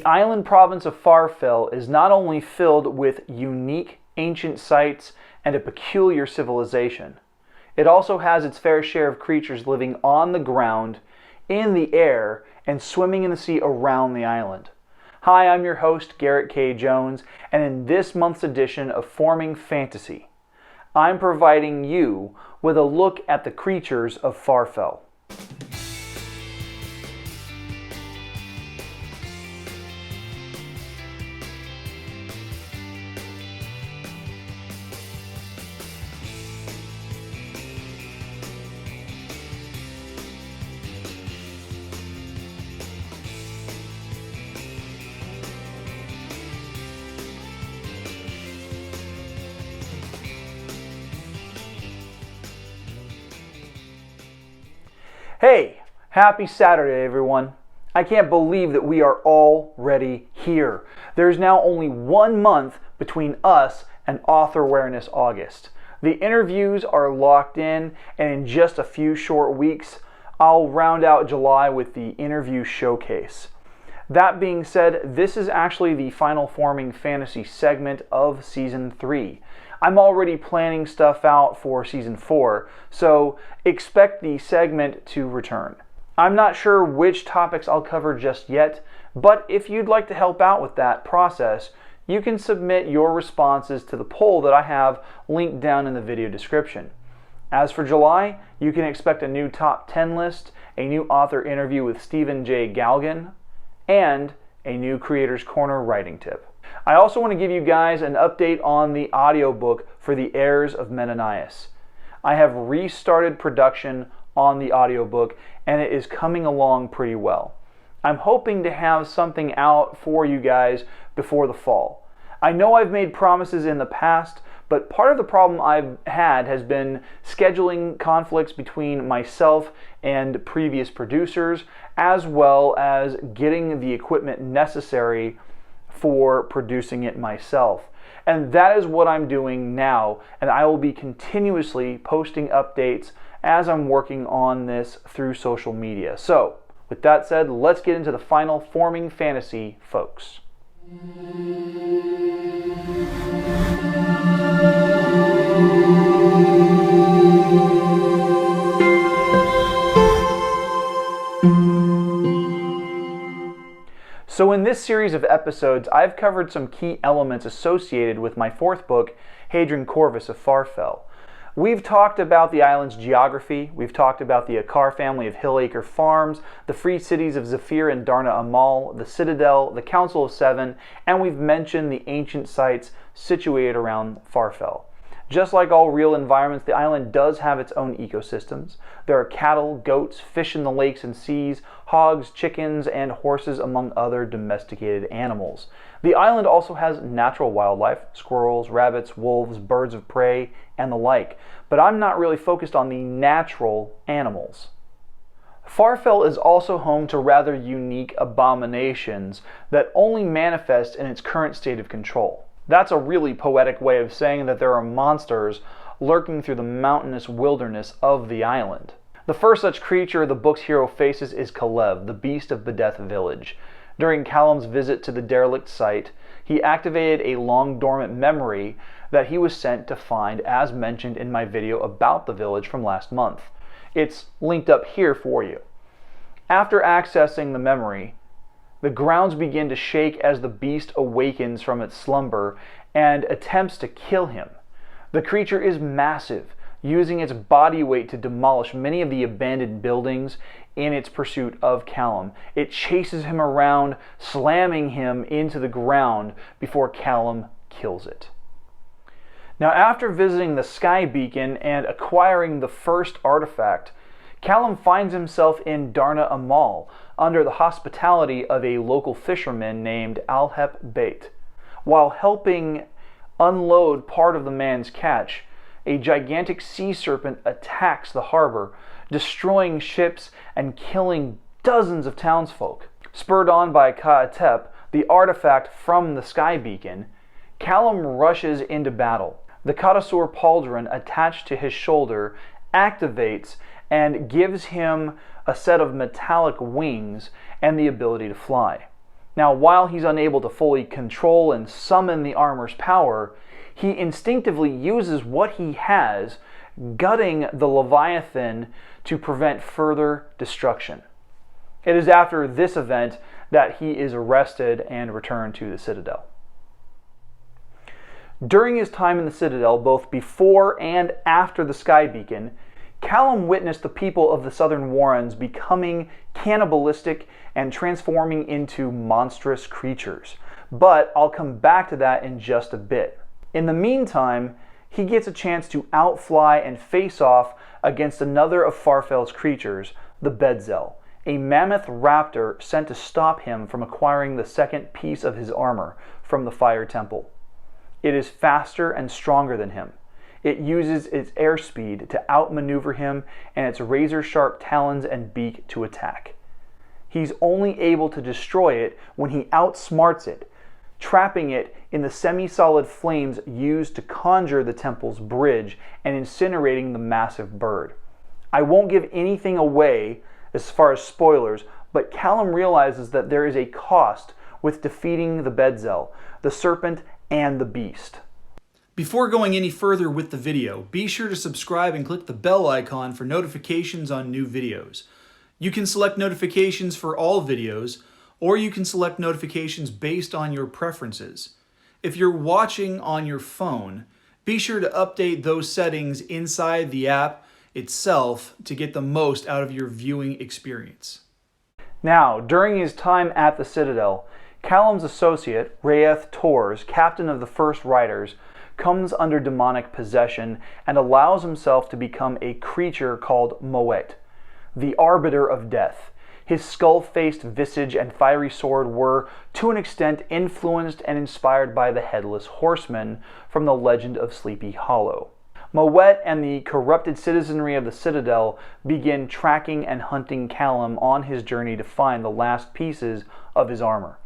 The Island Province of Farfell is not only filled with unique ancient sites and a peculiar civilization, it also has its fair share of creatures living on the ground, in the air, and swimming in the sea around the island. Hi, I'm your host, Garrett K. Jones, and in this month's edition of Forming Fantasy, I'm providing you with a look at the creatures of Farfell. Hey, happy Saturday everyone. I can't believe that we are already here. There's now only 1 month between us and Author Awareness August. The interviews are locked in, and in just a few short weeks, I'll round out July with the interview showcase. That being said, this is actually the final Forming Fantasy segment of Season 3. I'm already planning stuff out for Season 4, so expect the segment to return. I'm not sure which topics I'll cover just yet, but if you'd like to help out with that process, you can submit your responses to the poll that I have linked down in the video description. As for July, you can expect a new top 10 list, a new author interview with Stephen J. Galgan, and a new Creator's Corner writing tip. I also want to give you guys an update on the audiobook for the Heirs of Menonias. I have restarted production on the audiobook and it is coming along pretty well. I'm hoping to have something out for you guys before the fall. I know I've made promises in the past, but part of the problem I've had has been scheduling conflicts between myself and previous producers, as well as getting the equipment necessary for producing it myself. And that is what I'm doing now, and I will be continuously posting updates as I'm working on this through social media. So, with that said, let's get into the final Forming Fantasy, folks. So in this series of episodes, I've covered some key elements associated with my fourth book, Hadron Corvus of Farfell. We've talked about the island's geography, we've talked about the Akar family of Hillacre Farms, the free cities of Zephyr and Darna Amal, the Citadel, the Council of Seven, and we've mentioned the ancient sites situated around Farfell. Just like all real environments, the island does have its own ecosystems. There are cattle, goats, fish in the lakes and seas, hogs, chickens, and horses, among other domesticated animals. The island also has natural wildlife, squirrels, rabbits, wolves, birds of prey, and the like. But I'm not really focused on the natural animals. Farfell is also home to rather unique abominations that only manifest in its current state of control. That's a really poetic way of saying that there are monsters lurking through the mountainous wilderness of the island. The first such creature the book's hero faces is Kalev, the beast of Bedeth village. During Callum's visit to the derelict site, he activated a long-dormant memory that he was sent to find, as mentioned in my video about the village from last month. It's linked up here for you. After accessing the memory, the grounds begin to shake as the beast awakens from its slumber and attempts to kill him. The creature is massive, using its body weight to demolish many of the abandoned buildings in its pursuit of Callum. It chases him around, slamming him into the ground before Callum kills it. Now, after visiting the Sky Beacon and acquiring the first artifact, Callum finds himself in Darna Amal under the hospitality of a local fisherman named Alhep Bait. While helping unload part of the man's catch, a gigantic sea serpent attacks the harbor, destroying ships and killing dozens of townsfolk. Spurred on by Ka'atep, the artifact from the Sky Beacon, Callum rushes into battle. The Katasaur pauldron attached to his shoulder activates and gives him a set of metallic wings and the ability to fly. Now, while he's unable to fully control and summon the armor's power, he instinctively uses what he has, gutting the Leviathan to prevent further destruction. It is after this event that he is arrested and returned to the Citadel. During his time in the Citadel, both before and after the Sky Beacon, Callum witnessed the people of the Southern Warrens becoming cannibalistic and transforming into monstrous creatures. But I'll come back to that in just a bit. In the meantime, he gets a chance to outfly and face off against another of Farfell's creatures, the Bedzel, a mammoth raptor sent to stop him from acquiring the second piece of his armor from the Fire Temple. It is faster and stronger than him. It uses its airspeed to outmaneuver him and its razor-sharp talons and beak to attack. He's only able to destroy it when he outsmarts it, trapping it in the semi-solid flames used to conjure the temple's bridge and incinerating the massive bird. I won't give anything away as far as spoilers, but Callum realizes that there is a cost with defeating the Bedzel, the serpent, and the beast. Before going any further with the video, be sure to subscribe and click the bell icon for notifications on new videos. You can select notifications for all videos, or you can select notifications based on your preferences. If you're watching on your phone, be sure to update those settings inside the app itself to get the most out of your viewing experience. Now, during his time at the Citadel, Callum's associate, Raeth Tors, captain of the First Riders, comes under demonic possession and allows himself to become a creature called Moet, the Arbiter of Death. His skull-faced visage and fiery sword were, to an extent, influenced and inspired by the Headless Horseman from the legend of Sleepy Hollow. Moet and the corrupted citizenry of the Citadel begin tracking and hunting Callum on his journey to find the last pieces of his armor.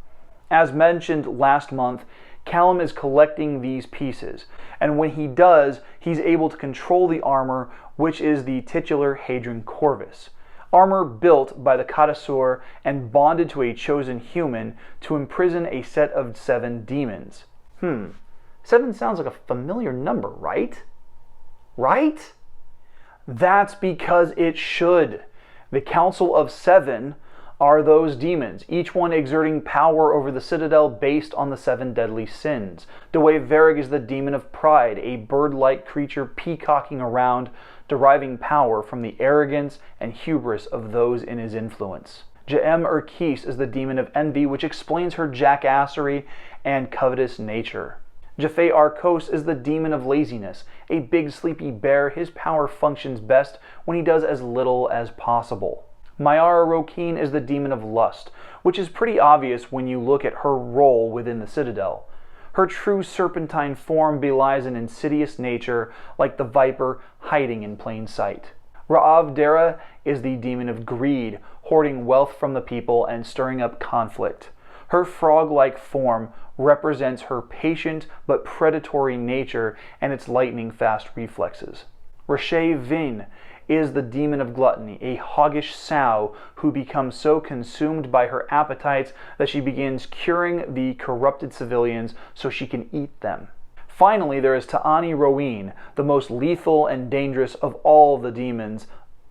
As mentioned last month, Callum is collecting these pieces, and when he does, he's able to control the armor, which is the titular Hadron Corvus. Armor built by the Kadasur and bonded to a chosen human to imprison a set of 7 demons. 7 sounds like a familiar number, right? Right? That's because it should. The Council of 7 are those demons, each one exerting power over the Citadel based on the 7 deadly sins. Dwayverig is the demon of pride, a bird-like creature peacocking around, deriving power from the arrogance and hubris of those in his influence. Jaem Urkis is the demon of envy, which explains her jackassery and covetous nature. Jaffe Arkos is the demon of laziness, a big sleepy bear. His power functions best when he does as little as possible. Mayara Rokeen is the demon of lust, which is pretty obvious when you look at her role within the Citadel. Her true serpentine form belies an insidious nature, like the viper hiding in plain sight. Ra'av Dara is the demon of greed, hoarding wealth from the people and stirring up conflict. Her frog-like form represents her patient but predatory nature and its lightning-fast reflexes. Rashay Vin is the demon of gluttony, a hoggish sow who becomes so consumed by her appetites that she begins curing the corrupted civilians so she can eat them. Finally, there is Ta'ani Roin, the most lethal and dangerous of all the demons,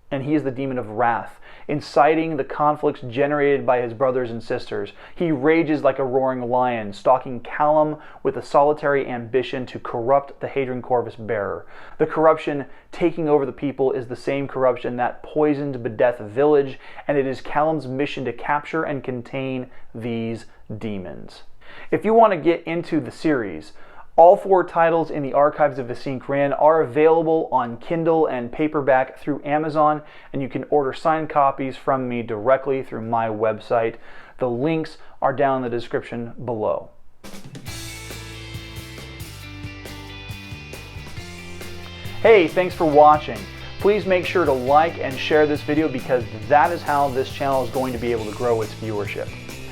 and he is the demon of wrath, inciting the conflicts generated by his brothers and sisters. He rages like a roaring lion, stalking Callum with a solitary ambition to corrupt the Hadron Corvus bearer. The corruption taking over the people is the same corruption that poisoned Bedeth village, and it is Callum's mission to capture and contain these demons. If you want to get into the series, all 4 titles in the Archives of Vacine Ran are available on Kindle and paperback through Amazon, and you can order signed copies from me directly through my website. The links are down in the description below. Hey, thanks for watching. Please make sure to like and share this video because that is how this channel is going to be able to grow its viewership.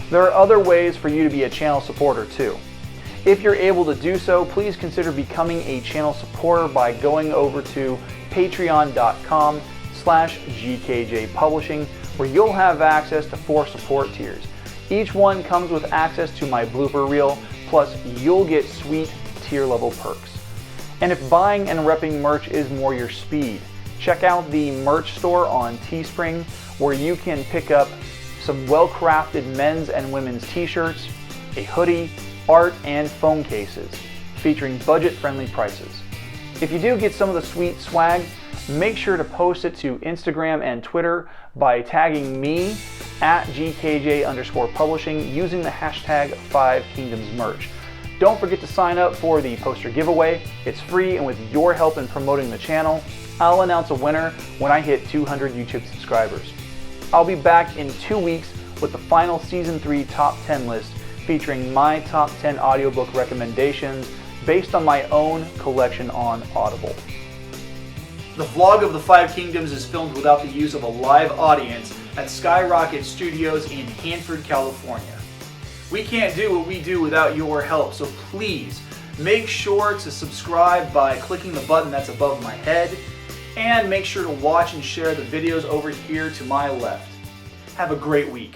There are other ways for you to be a channel supporter too. If you're able to do so, please consider becoming a channel supporter by going over to patreon.com/GKJ Publishing, where you'll have access to 4 support tiers. Each one comes with access to my blooper reel, plus you'll get sweet tier level perks. And if buying and repping merch is more your speed, check out the merch store on Teespring, where you can pick up some well-crafted men's and women's t-shirts, a hoodie, art, and phone cases, featuring budget-friendly prices. If you do get some of the sweet swag, make sure to post it to Instagram and Twitter by tagging me at GKJ_publishing using the hashtag 5Kingdoms merch. Don't forget to sign up for the poster giveaway. It's free, and with your help in promoting the channel, I'll announce a winner when I hit 200 YouTube subscribers. I'll be back in 2 weeks with the final Season 3 Top 10 list featuring my Top 10 audiobook recommendations based on my own collection on Audible. The vlog of the 5 Kingdoms is filmed without the use of a live audience at Skyrocket Studios in Hanford, California. We can't do what we do without your help, so please make sure to subscribe by clicking the button that's above my head, and make sure to watch and share the videos over here to my left. Have a great week.